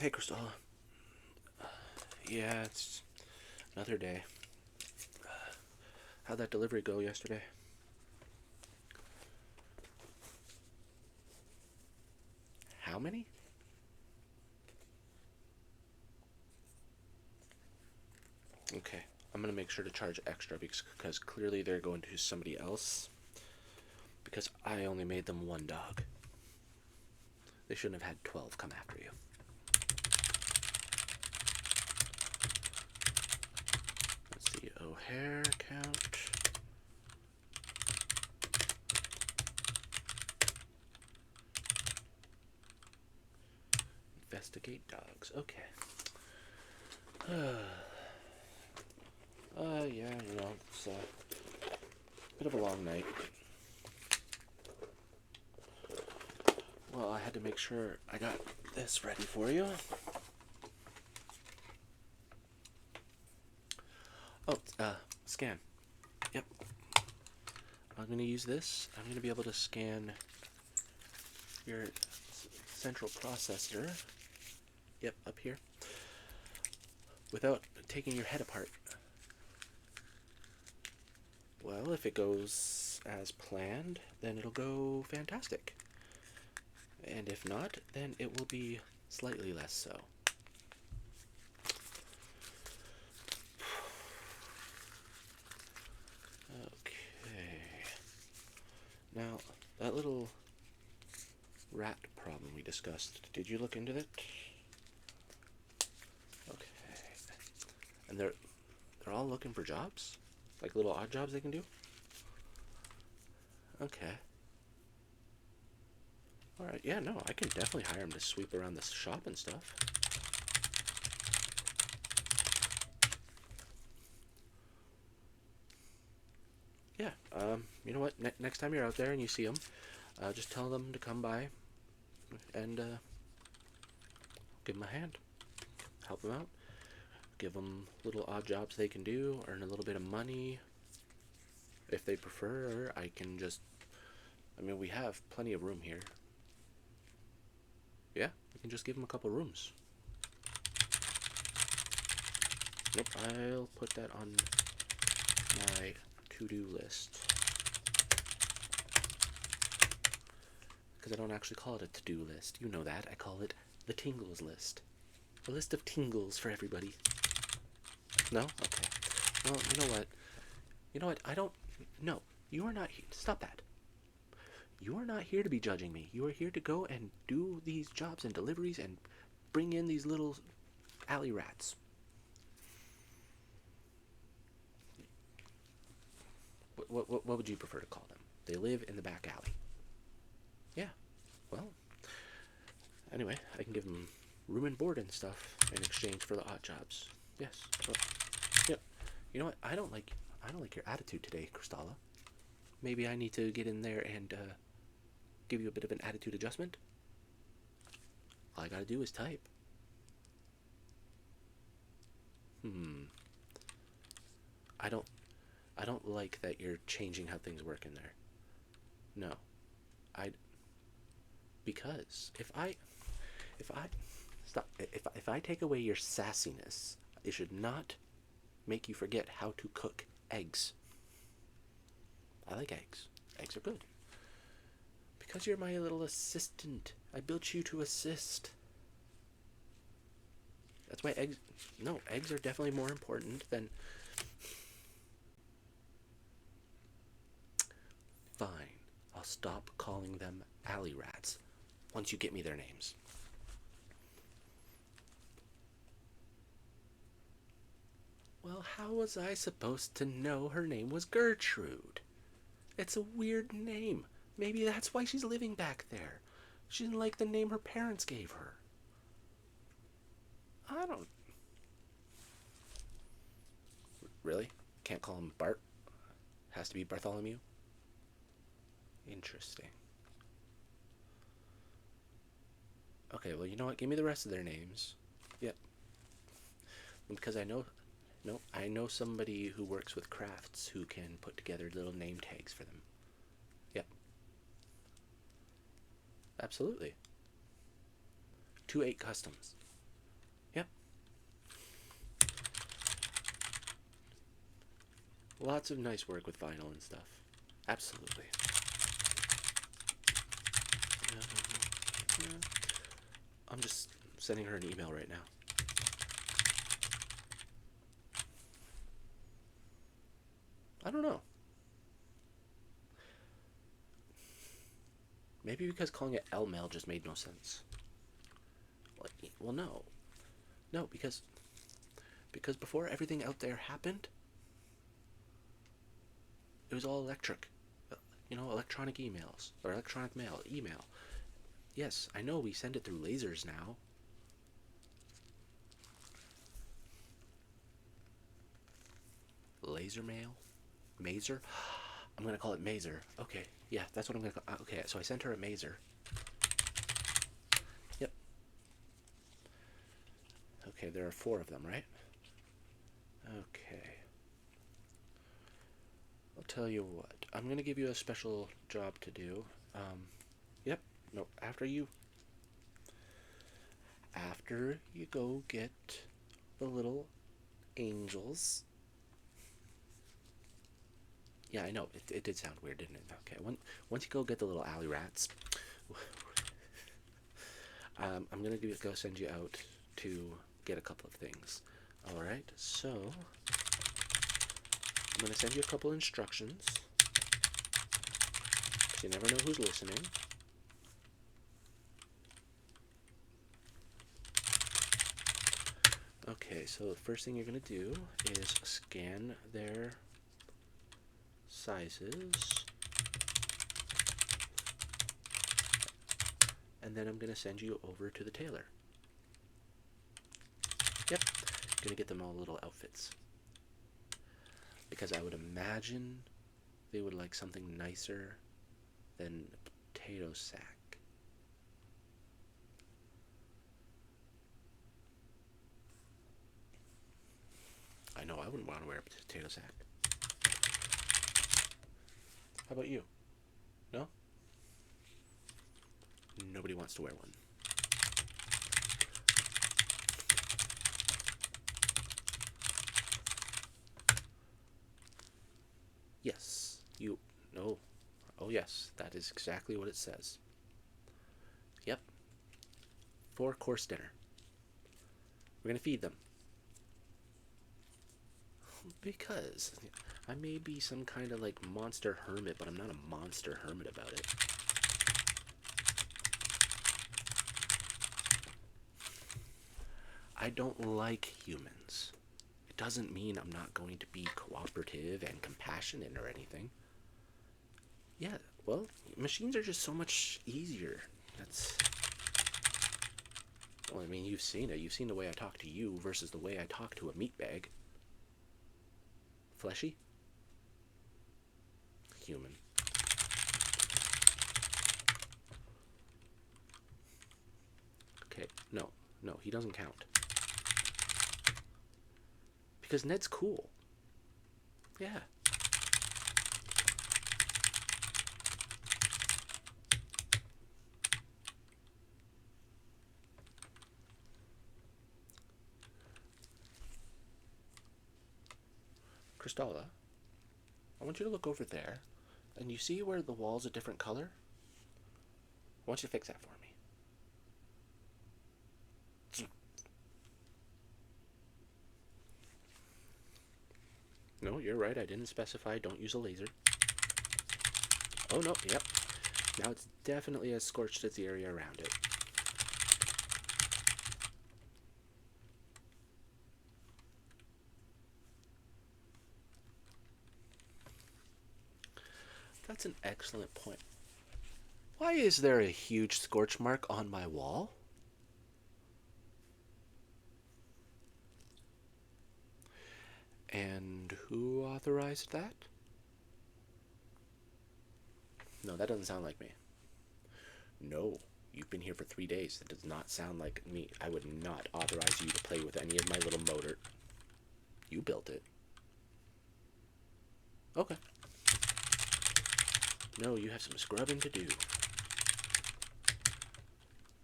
Hey, Crystala. Yeah, it's another day. How'd that delivery go yesterday? How many? Okay, I'm gonna make sure to charge extra because clearly they're going to somebody else. Because I only made them one dog. They shouldn't have had 12 come after you. Let's see, O'Hare count. Investigate dogs. Okay. Yeah, it's a bit of a long night. Well, I had to make sure I got this ready for you. Oh, scan. Yep. I'm going to use this. I'm going to be able to scan your central processor. Yep, up here. Without taking your head apart. Well, if it goes as planned, then it'll go fantastic. And if not, then it will be slightly less so. Okay. Now, that little rat problem we discussed, did you look into it? Okay. And they're all looking for jobs? Like little odd jobs they can do? Okay. Alright, yeah, no, I can definitely hire them to sweep around the shop and stuff. Yeah, you know what? Next time you're out there and you see them, just tell them to come by and give them a hand. Help them out. Give them little odd jobs they can do, earn a little bit of money. If they prefer, I can just... I mean, we have plenty of room here. Yeah, we can just give them a couple rooms. Nope, I'll put that on my to-do list. Because I don't actually call it a to-do list. You know that. I call it the Tingles list. A list of tingles for everybody. No? Okay. Well, you know what? You know what? I don't... No. You are not here. Stop that. You are not here to be judging me. You are here to go and do these jobs and deliveries and bring in these little alley rats. What would you prefer to call them? They live in the back alley. Yeah. Well, anyway, I can give them room and board and stuff in exchange for the odd jobs. Yes. Well, yeah. You know what? I don't like your attitude today, Crystala. Maybe I need to get in there and give you a bit of an attitude adjustment. All I gotta do is type. I don't like that you're changing how things work in there. No. Because if I take away your sassiness, it should not make you forget how to cook eggs. I like eggs. Eggs are good. Because you're my little assistant. I built you to assist. That's why eggs... No, eggs are definitely more important than... Fine. I'll stop calling them alley rats once you get me their names. Well, how was I supposed to know her name was Gertrude? It's a weird name. Maybe that's why she's living back there. She didn't like the name her parents gave her. I don't... Really? Can't call him Bart? Has to be Bartholomew? Interesting. Okay, well, you know what? Give me the rest of their names. Yep. Because I know somebody who works with crafts who can put together little name tags for them. Yep. Absolutely. 2-8 customs. Lots of nice work with vinyl and stuff. Absolutely. Yeah. I'm just sending her an email right now. I don't know. Maybe because calling it L-mail just made no sense. Well, no. No, because before everything out there happened, it was all electric. You know, electronic emails. Or electronic mail. Email. Yes, I know we send it through lasers now. Laser mail? Mazer? I'm gonna call it Mazer. Okay, yeah, that's what I'm gonna call. Okay, so I sent her a Mazer. Yep. Okay, there are 4 of them, right? Okay. I'll tell you what. I'm gonna give you a special job to do. Yep. No, after you go get the little angels. Yeah, I know. It did sound weird, didn't it? Okay. Once you go get the little alley rats, I'm gonna go send you out to get a couple of things. All right. So I'm gonna send you a couple instructions. You never know who's listening. Okay, so the first thing you're going to do is scan their sizes. And then I'm going to send you over to the tailor. Yep, going to get them all little outfits. Because I would imagine they would like something nicer than a potato sack. I know I wouldn't want to wear a potato sack. How about you? No? Nobody wants to wear one. Yes, you... No. Oh yes, that is exactly what it says. Yep. 4-course dinner. We're gonna feed them. Because I may be some kind of like monster hermit, but I'm not a monster hermit about it. I don't like humans. It doesn't mean I'm not going to be cooperative and compassionate or anything. Yeah, well, machines are just so much easier. That's... Well, I mean, you've seen it. You've seen the way I talk to you versus the way I talk to a meat bag. Fleshy? Human. Okay, no, he doesn't count. Because Ned's cool. Yeah. Crystala, I want you to look over there, and you see where the wall's a different color? I want you to fix that for me. No, you're right, I didn't specify don't use a laser. Oh no, yep. Now it's definitely as scorched as the area around it. That's an excellent point. Why is there a huge scorch mark on my wall? And who authorized that? No, that doesn't sound like me. No, you've been here for 3 days. That does not sound like me. I would not authorize you to play with any of my little motor. You built it. Okay. No, you have some scrubbing to do.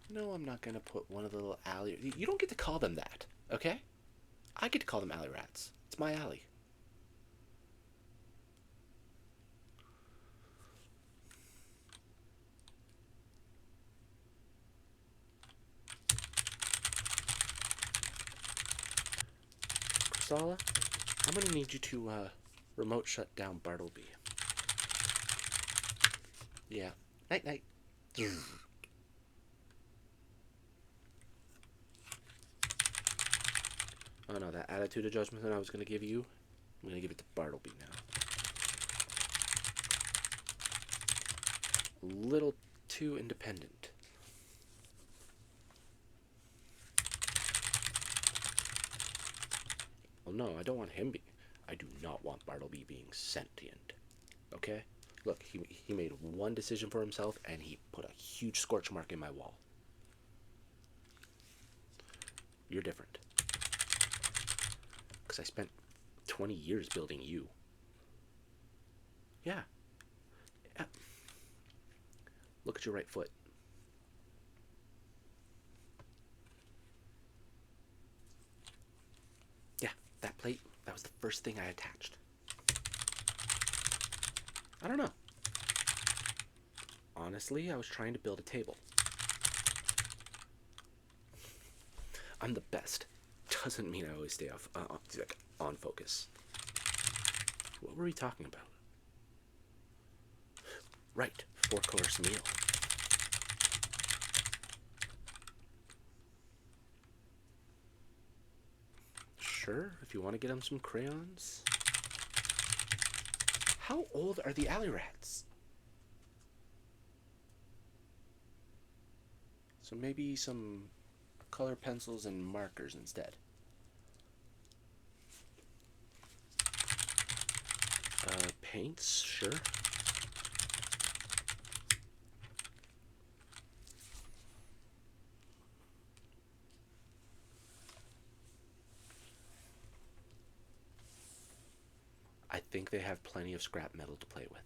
No, I'm not going to put one of the little alley... You don't get to call them that, okay? I get to call them alley rats. It's my alley. Crystala, I'm gonna need you to remote shut down Bartleby. Yeah. Night night. Oh no, that attitude adjustment that I was gonna give you, I'm gonna give it to Bartleby now. A little too independent. Well, no, I don't want him I do not want Bartleby being sentient. Okay? Look, he made one decision for himself, and he put a huge scorch mark in my wall. You're different. Because I spent 20 years building you. Yeah. Yeah. Look at your right foot. Yeah, that plate, that was the first thing I attached. I don't know. Honestly, I was trying to build a table. I'm the best. Doesn't mean I always stay on focus. What were we talking about? Right, 4-course meal. Sure, if you want to get him some crayons. How old are the alley rats? So maybe some color pencils and markers instead. Paints, sure. I think they have plenty of scrap metal to play with.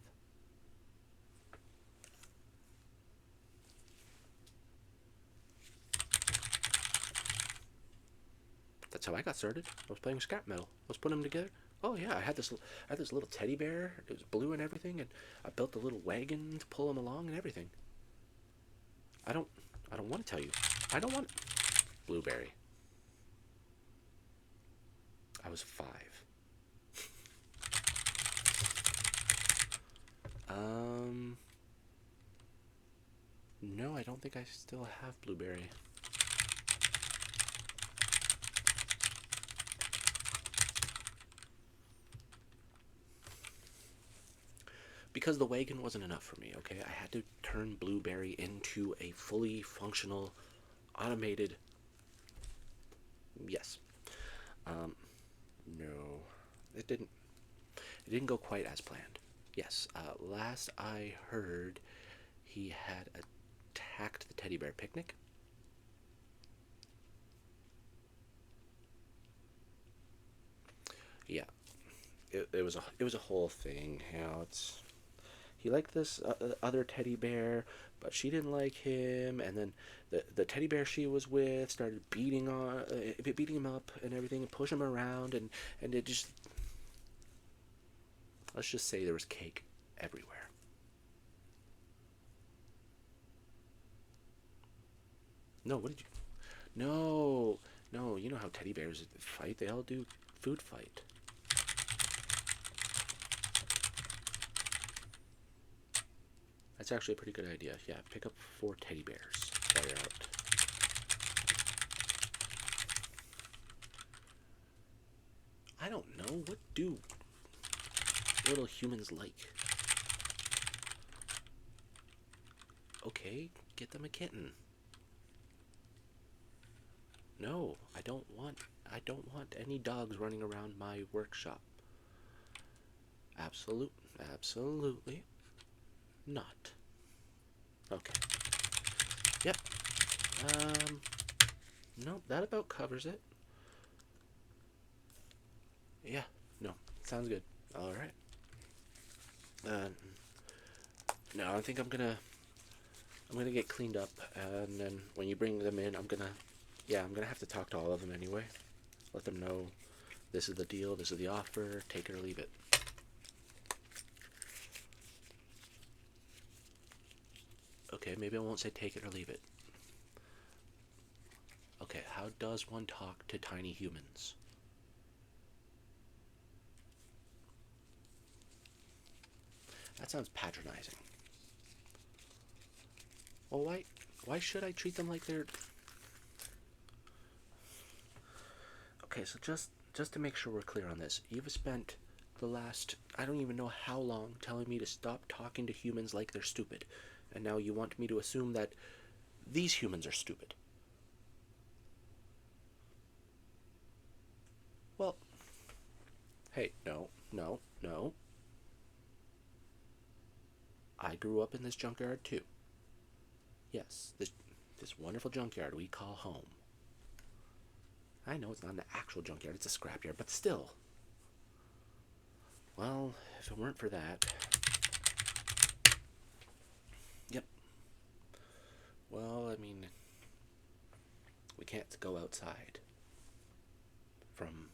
That's how I got started. I was playing scrap metal. I was putting them together. Oh yeah, I had this little teddy bear. It was blue and everything, and I built a little wagon to pull him along and everything. I don't want to tell you. I don't want Blueberry. I was 5. No, I don't think I still have Blueberry. Because the wagon wasn't enough for me, okay? I had to turn Blueberry into a fully functional, automated... Yes. No. It didn't go quite as planned. Yes, last I heard, he had attacked the teddy bear picnic. Yeah. It was a whole thing. You know, he liked this other teddy bear, but she didn't like him, and then the teddy bear she was with started beating him up and everything, and pushing him around, and it just, let's just say there was cake everywhere. No, what did you? No, you know how teddy bears fight? They all do food fight. That's actually a pretty good idea. Yeah, pick up 4 teddy bears while you're out. I don't know. What do little humans like? Okay, get them a kitten. No, I don't want any dogs running around my workshop. Absolutely not. Okay. Yep. No, that about covers it. Yeah, no, sounds good. All right. No, I think I'm gonna get cleaned up, and then when you bring them in, I'm gonna have to talk to all of them anyway. Let them know this is the deal, this is the offer, take it or leave it. Okay, maybe I won't say take it or leave it. Okay, how does one talk to tiny humans? That sounds patronizing. Well, why should I treat them like they're... Okay, so just to make sure we're clear on this, you've spent the last, I don't even know how long, telling me to stop talking to humans like they're stupid. And now you want me to assume that these humans are stupid. Well, hey, no. I grew up in this junkyard too. Yes, this wonderful junkyard we call home. I know it's not an actual junkyard, it's a scrapyard, but still. Well, if it weren't for that... Yep. Well, I mean, we can't go outside from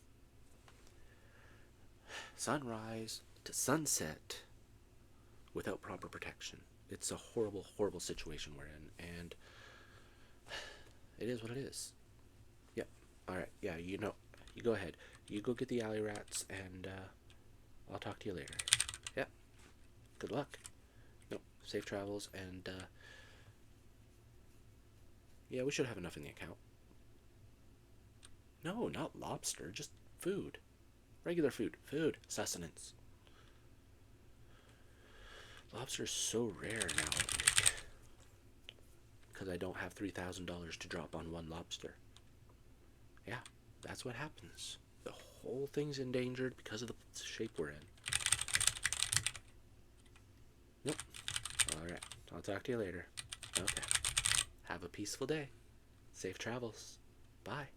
sunrise to sunset without proper protection. It's a horrible, horrible situation we're in, and it is what it is. Yep. Alright, yeah, you go ahead. You go get the alley rats, and I'll talk to you later. Yep. Good luck. No, safe travels, and yeah, we should have enough in the account. No, not lobster, just food. Regular food. Food. Sustenance. Lobster's so rare now, because I don't have $3,000 to drop on one lobster. Yeah, that's what happens. The whole thing's endangered because of the shape we're in. Nope. Alright, I'll talk to you later. Okay. Have a peaceful day. Safe travels. Bye.